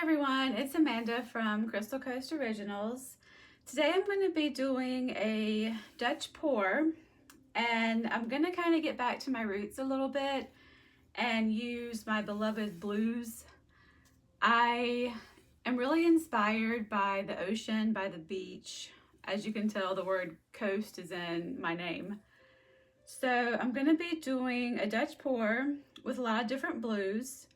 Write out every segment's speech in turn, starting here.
everyone, it's Amanda from Crystal Coast Originals. Today I'm going to be doing a Dutch pour, and I'm going to kind of get back to my roots a little bit and use my beloved blues. I am really inspired by the ocean, by the beach. As you can tell, the word coast is in my name. So I'm going to be doing a Dutch pour with a lot of different blues.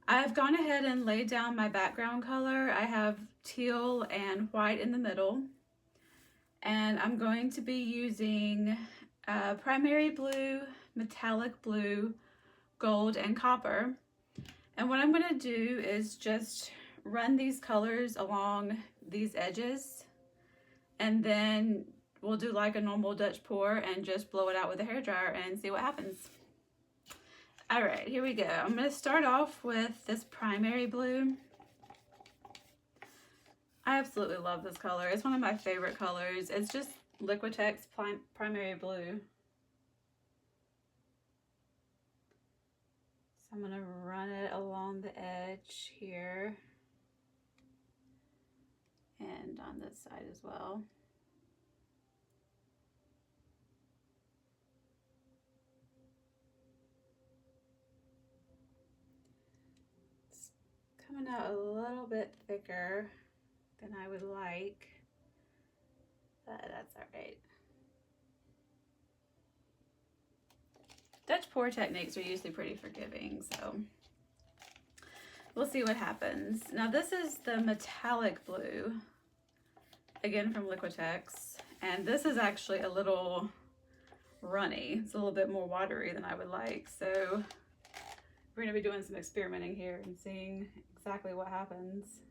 I've gone ahead and laid down my background color. I have teal and white in the middle. And I'm going to be using primary blue, metallic blue, gold, and copper. And what I'm going to do is just run these colors along these edges. And then we'll do like a normal Dutch pour and just blow it out with a hairdryer and see what happens. All right, here we go. I'm going to start off with this primary blue. I absolutely love this color. It's one of my favorite colors. It's just Liquitex primary blue. So I'm going to run it along the edge here and on this side as well. Coming out a little bit thicker than I would like, but that's all right. Dutch pour techniques are usually pretty forgiving, so we'll see what happens. Now this is the metallic blue, again from Liquitex, and this is actually a little runny. It's a little bit more watery than I would like, so we're going to be doing some experimenting here and seeing exactly what happens.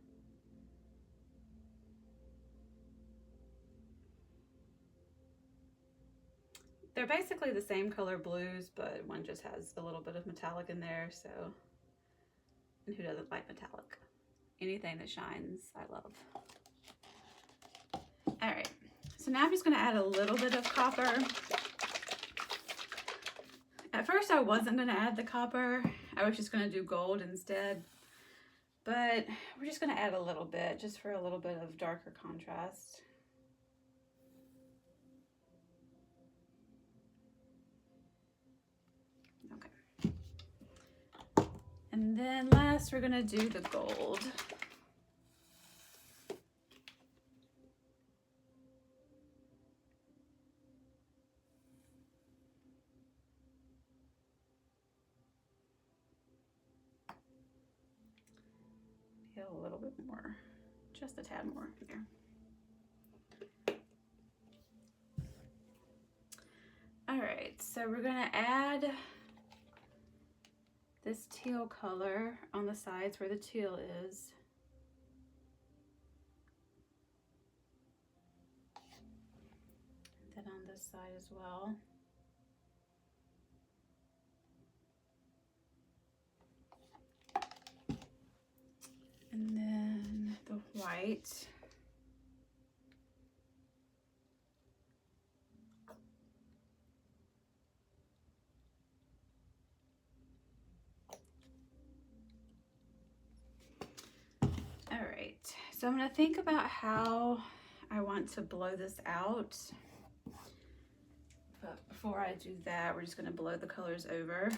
They're basically the same color blues, but one just has a little bit of metallic in there, so, and who doesn't like metallic? Anything that shines, I love. All right, so now I'm just going to add a little bit of copper. At first I wasn't going to add the copper. I was just going to do gold instead. But we're just going to add a little bit, just for a little bit of darker contrast. Okay. And then last we're going to do the gold. A little bit more, just a tad more here. All right, so we're gonna add this teal color on the sides where the teal is. And then on this side as well. And then the white. All right, so I'm going to think about how I want to blow this out. But before I do that, we're just going to blow the colors over.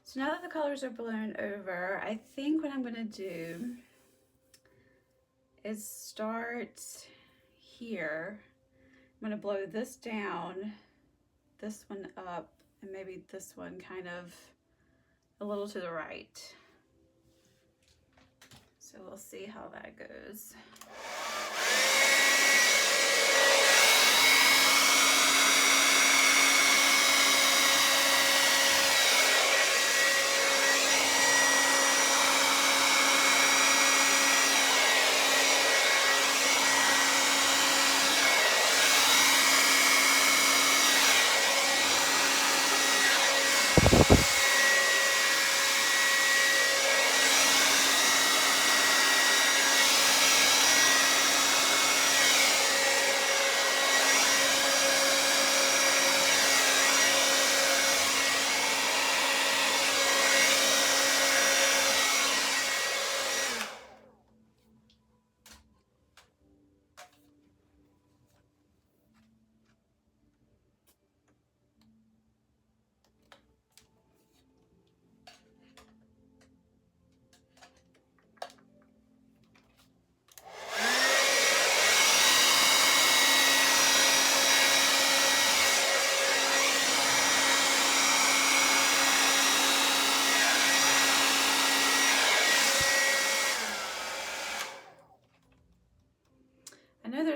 So now that the colors are blown over, I think what I'm going to do is start here. I'm going to blow this down, this one up, and maybe this one kind of a little to the right. So we'll see how that goes.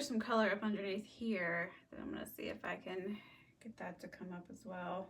there's some color up underneath here that I'm gonna see if I can get that to come up as well.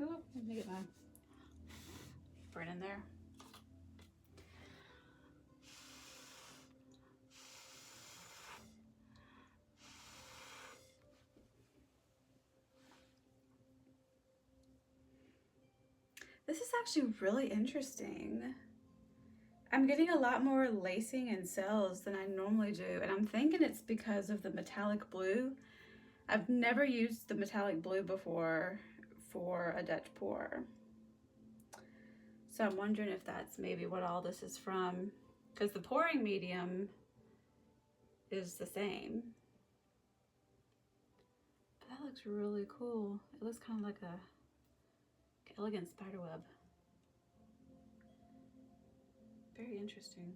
Oh, let me get my burn in there. This is actually really interesting. I'm getting a lot more lacing and cells than I normally do, and I'm thinking it's because of the metallic blue. I've never used the metallic blue before for a Dutch pour. So I'm wondering if that's maybe what all this is from, because the pouring medium is the same. But that looks really cool. It looks kind of like a elegant spider web. Very interesting.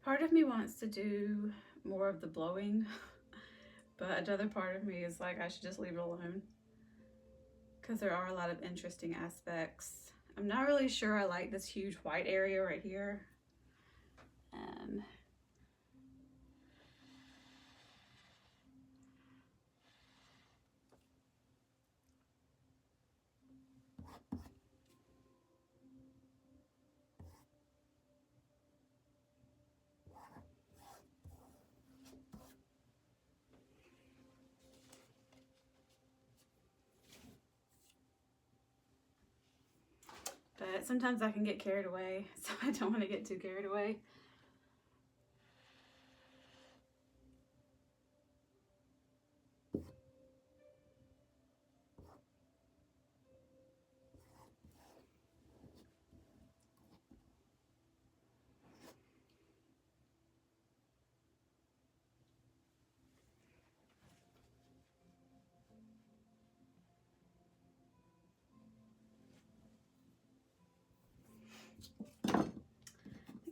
Part of me wants to do more of the blowing, but another part of me is like, I should just leave it alone, because there are a lot of interesting aspects. I'm not really sure I like this huge white area right here. But sometimes I can get carried away, so I don't want to get too carried away.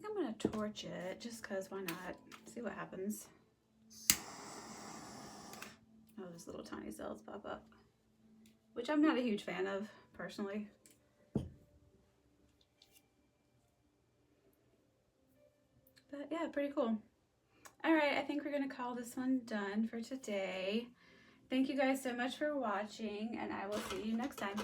I'm gonna torch it just because why not? See what happens. Oh, those little tiny cells pop up, which I'm not a huge fan of personally. But yeah, pretty cool. All right, I think we're gonna call this one done for today. Thank you guys so much for watching, and I will see you next time.